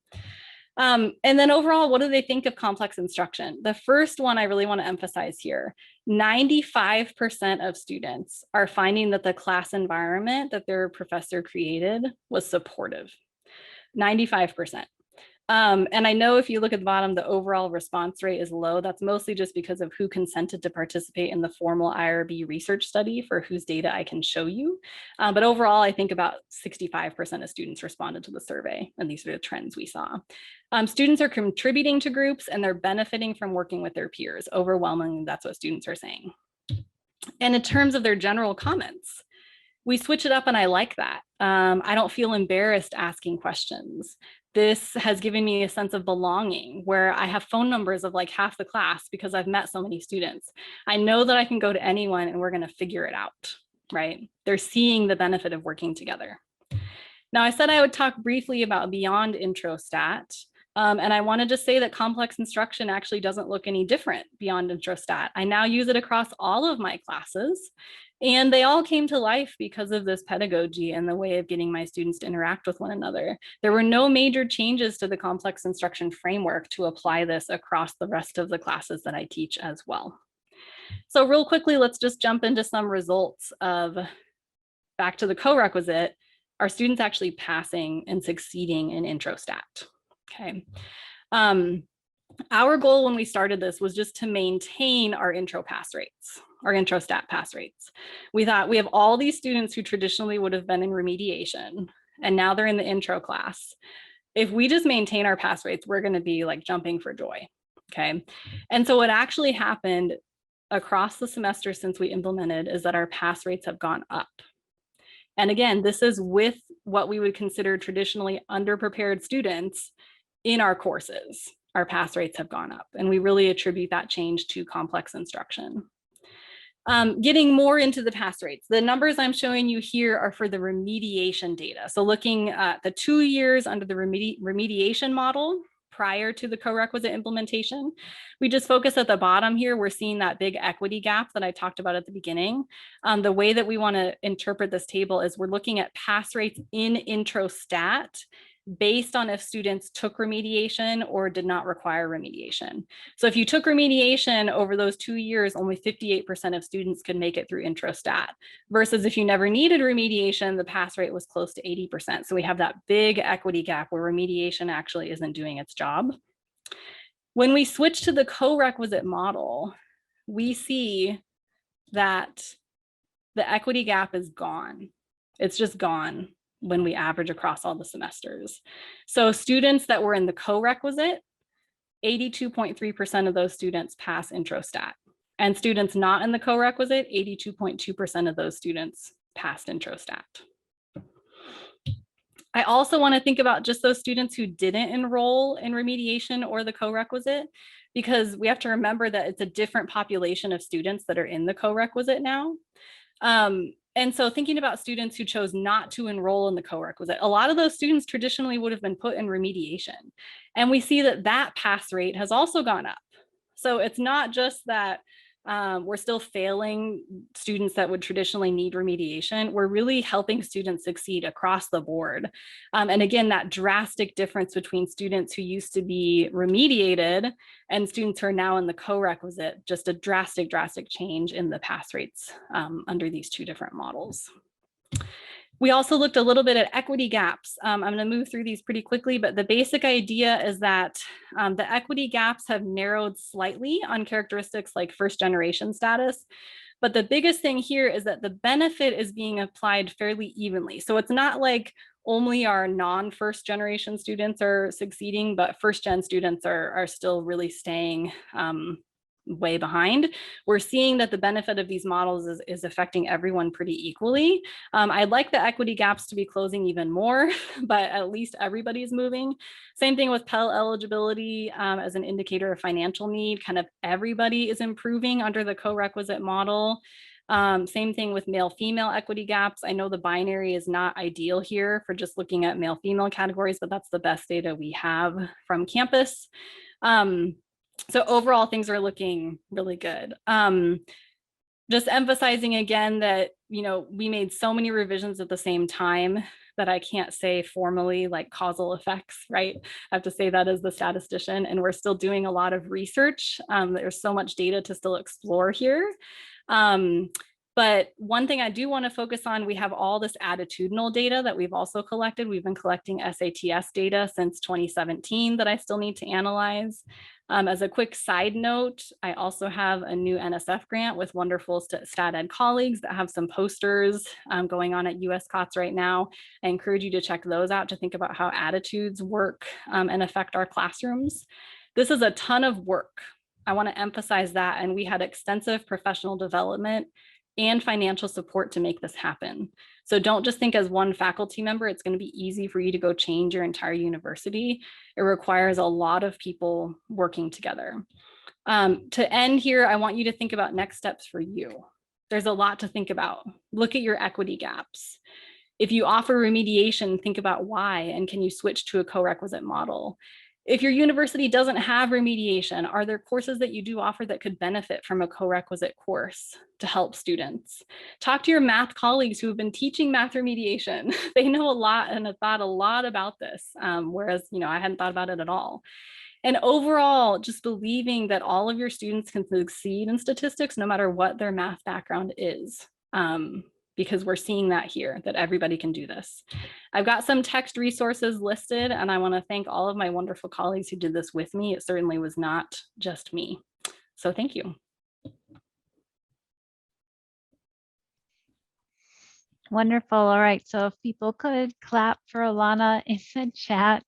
And then overall, what do they think of complex instruction? The first one I really want to emphasize here, 95% of students are finding that the class environment that their professor created was supportive, 95%. And I know if you look at the bottom, the overall response rate is low. That's mostly just because of who consented to participate in the formal IRB research study for whose data I can show you. But overall, I think about 65% of students responded to the survey, and these are the trends we saw. Students are contributing to groups and they're benefiting from working with their peers. Overwhelmingly, that's what students are saying. And in terms of their general comments, we switch it up and I like that. I don't feel embarrassed asking questions. This has given me a sense of belonging where I have phone numbers of like half the class because I've met so many students. I know that I can go to anyone and we're going to figure it out, right? They're seeing the benefit of working together. Now, I said I would talk briefly about beyond intro stat. And I want to just say that complex instruction actually doesn't look any different beyond intro stat. I now use it across all of my classes. And they all came to life because of this pedagogy and the way of getting my students to interact with one another. There were no major changes to the complex instruction framework to apply this across the rest of the classes that I teach as well. So real quickly, let's just jump into some results of, back to the co-requisite, are students actually passing and succeeding in intro stat? Okay. Our goal when we started this was just to maintain our intro pass rates, our intro stat pass rates. We thought we have all these students who traditionally would have been in remediation, and now they're in the intro class. If we just maintain our pass rates, we're going to be like jumping for joy. Okay. And so what actually happened across the semester since we implemented is that our pass rates have gone up. And again, this is with what we would consider traditionally underprepared students in our courses. Our pass rates have gone up, and we really attribute that change to complex instruction. Getting more into the pass rates, the numbers I'm showing you here are for the remediation data. So looking at the 2 years under the remediation model prior to the co-requisite implementation, we just focus at the bottom here. We're seeing that big equity gap that I talked about at the beginning. The way that we want to interpret this table is we're looking at pass rates in intro stat based on if students took remediation or did not require remediation. So if you took remediation over those 2 years, only 58% of students could make it through intro stat, versus if you never needed remediation, the pass rate was close to 80%. So we have that big equity gap where remediation actually isn't doing its job. When we switch to the co-requisite model, we see that the equity gap is gone. It's just gone when we average across all the semesters. So students that were in the co-requisite, 82.3% of those students pass intro stat. And students not in the co-requisite, 82.2% of those students passed intro stat. I also want to think about just those students who didn't enroll in remediation or the co-requisite, because we have to remember that it's a different population of students that are in the co-requisite now. And so thinking about students who chose not to enroll in the co-requisite, a lot of those students traditionally would have been put in remediation. And we see that that pass rate has also gone up. So it's not just that we're still failing students that would traditionally need remediation. We're really helping students succeed across the board. And again, that drastic difference between students who used to be remediated and students who are now in the co-requisite, just a drastic change in the pass rates under these two different models. We also looked a little bit at equity gaps. I'm going to move through these pretty quickly, but the basic idea is that the equity gaps have narrowed slightly on characteristics like first generation status. But the biggest thing here is that the benefit is being applied fairly evenly. So it's not like only our non-first generation students are succeeding, but first gen students are still really staying way behind. We're seeing that the benefit of these models is affecting everyone pretty equally. I'd like the equity gaps to be closing even more, but at least everybody's moving. Same thing with Pell eligibility as an indicator of financial need. Kind of everybody is improving under the co-requisite model. Same thing with male-female equity gaps. I know the binary is not ideal here for just looking at male-female categories, but that's the best data we have from campus. So overall, things are looking really good. Just emphasizing again that, we made so many revisions at the same time that I can't say formally like causal effects, right? I have to say that as the statistician, and we're still doing a lot of research. There's so much data to still explore here. But one thing I do want to focus on, we have all this attitudinal data that we've also collected. We've been collecting SATS data since 2017 that I still need to analyze. As a quick side note, I also have a new NSF grant with wonderful stat ed colleagues that have some posters going on at US COTS right now. I encourage you to check those out to think about how attitudes work and affect our classrooms. This is a ton of work. I want to emphasize that, and we had extensive professional development and financial support to make this happen. So don't just think as one faculty member, it's going to be easy for you to go change your entire university. It requires a lot of people working together. To end here, I want you to think about next steps for you. There's a lot to think about. Look at your equity gaps. If you offer remediation, think about why, and can you switch to a co-requisite model? If your university doesn't have remediation, are there courses that you do offer that could benefit from a co-requisite course to help students? Talk to your math colleagues who have been teaching math remediation. They know a lot and have thought a lot about this, whereas I hadn't thought about it at all. And overall, just believing that all of your students can succeed in statistics no matter what their math background is. because we're seeing that here, that everybody can do this. I've got some text resources listed, and I want to thank all of my wonderful colleagues who did this with me. It certainly was not just me. So thank you. Wonderful. All right. So if people could clap for Alana in the chat,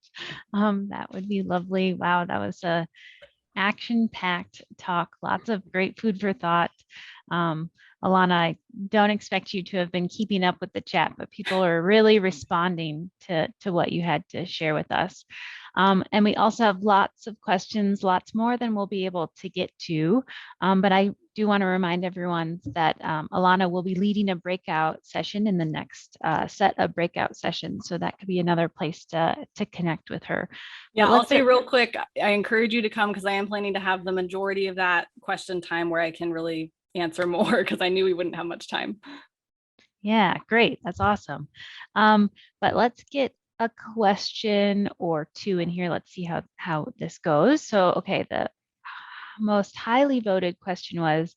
that would be lovely. Wow, that was a action-packed talk. Lots of great food for thought. Alana, I don't expect you to have been keeping up with the chat, but people are really responding to what you had to share with us. And we also have lots of questions, lots more than we'll be able to get to. But I do want to remind everyone that Alana will be leading a breakout session in the next set of breakout sessions. So that could be another place to connect with her. Yeah, I'll say real quick, I encourage you to come because I am planning to have the majority of that question time where I can really answer more because I knew we wouldn't have much time. Yeah, great. That's awesome. But let's get a question or two in here. Let's see how this goes. So, okay, the most highly voted question was,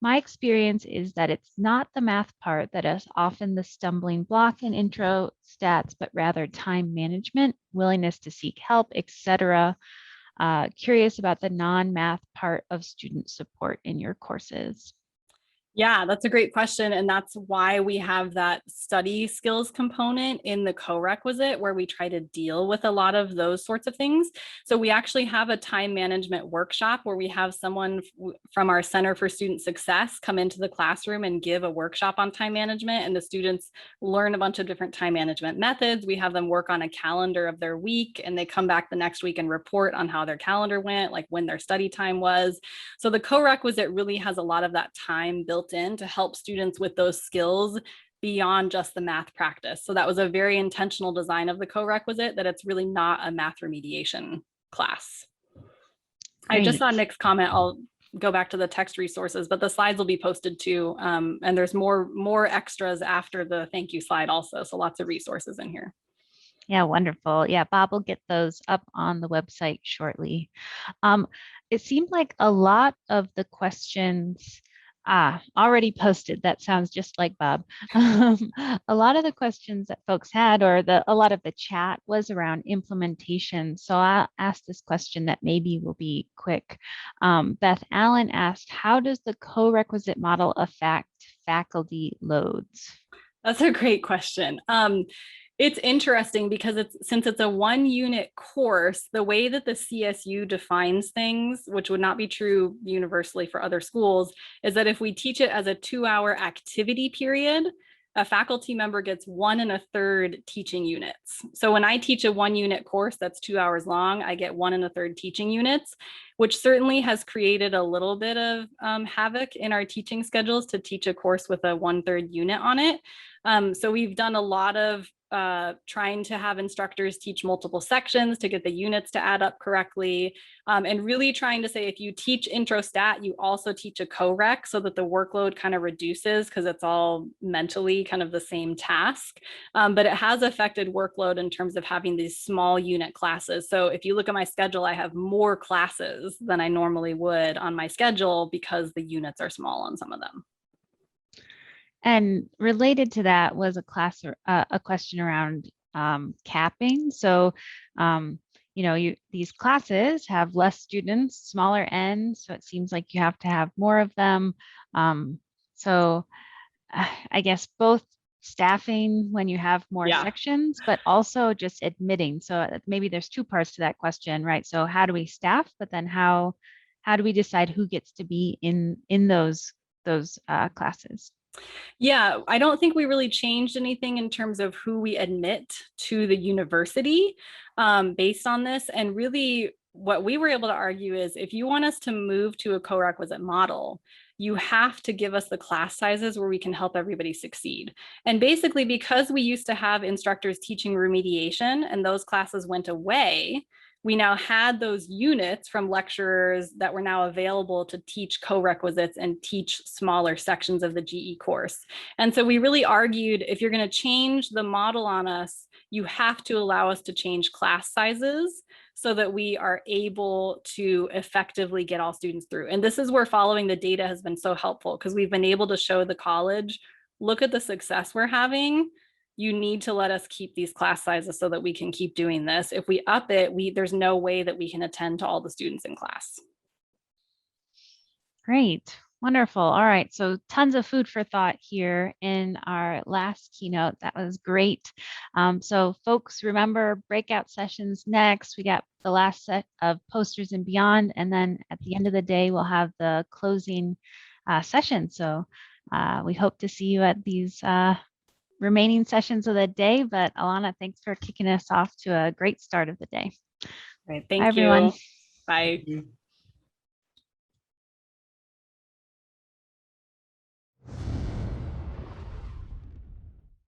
my experience is that it's not the math part that is often the stumbling block in intro stats, but rather time management, willingness to seek help, etc. Curious about the non-math part of student support in your courses. Yeah, that's a great question. And that's why we have that study skills component in the co-requisite where we try to deal with a lot of those sorts of things. So we actually have a time management workshop where we have someone from our Center for Student Success come into the classroom and give a workshop on time management. And the students learn a bunch of different time management methods. We have them work on a calendar of their week, and they come back the next week and report on how their calendar went, like when their study time was. So the co-requisite really has a lot of that time built in to help students with those skills beyond just the math practice. So that was a very intentional design of the co-requisite, that it's really not a math remediation class. Great. I just saw Nick's comment. I'll go back to the text resources, but the slides will be posted too. And there's more extras after the thank you slide also. So lots of resources in here. Yeah, wonderful. Yeah, Bob will get those up on the website shortly. It seemed like a lot of the questions already posted. That sounds just like Bob. A lot of the questions that folks had, or a lot of the chat, was around implementation. So I'll ask this question that maybe will be quick. Beth Allen asked, how does the co-requisite model affect faculty loads? That's a great question. It's interesting because since it's a 1-unit course, the way that the CSU defines things, which would not be true universally for other schools, is that if we teach it as a 2-hour activity period, a faculty member gets 1 1/3 teaching units. So when I teach a 1-unit course that's 2 hours long, I get 1 1/3 teaching units, which certainly has created a little bit of havoc in our teaching schedules to teach a course with a 1/3 unit on it. So we've done a lot of trying to have instructors teach multiple sections to get the units to add up correctly, and really trying to say, if you teach intro stat, you also teach a co-rec so that the workload kind of reduces because it's all mentally kind of the same task. But it has affected workload in terms of having these small unit classes. So if you look at my schedule, I have more classes than I normally would on my schedule because the units are small on some of them. And related to that was a question around capping. So, these classes have less students, smaller n, so it seems like you have to have more of them. So I guess both staffing when you have more sections, but also just admitting. So maybe there's 2 parts to that question, right? So how do we staff, but then how do we decide who gets to be in those classes? Yeah, I don't think we really changed anything in terms of who we admit to the university based on this. And really what we were able to argue is, if you want us to move to a co-requisite model, you have to give us the class sizes where we can help everybody succeed. And basically, because we used to have instructors teaching remediation and those classes went away, we now had those units from lecturers that were now available to teach co-requisites and teach smaller sections of the GE course. And so we really argued, if you're going to change the model on us, you have to allow us to change class sizes so that we are able to effectively get all students through. And this is where following the data has been so helpful, because we've been able to show the college look at the success we're having. You need to let us keep these class sizes so that we can keep doing this. If we up it, there's no way that we can attend to all the students in class. Great. Wonderful. All right. So tons of food for thought here in our last keynote. That was great. So folks, remember breakout sessions next. We got the last set of posters and beyond. And then at the end of the day, we'll have the closing session. So we hope to see you at these remaining sessions of the day. But Alana, thanks for kicking us off to a great start of the day. Right. Bye, Thank everyone. you. Bye. Thank you.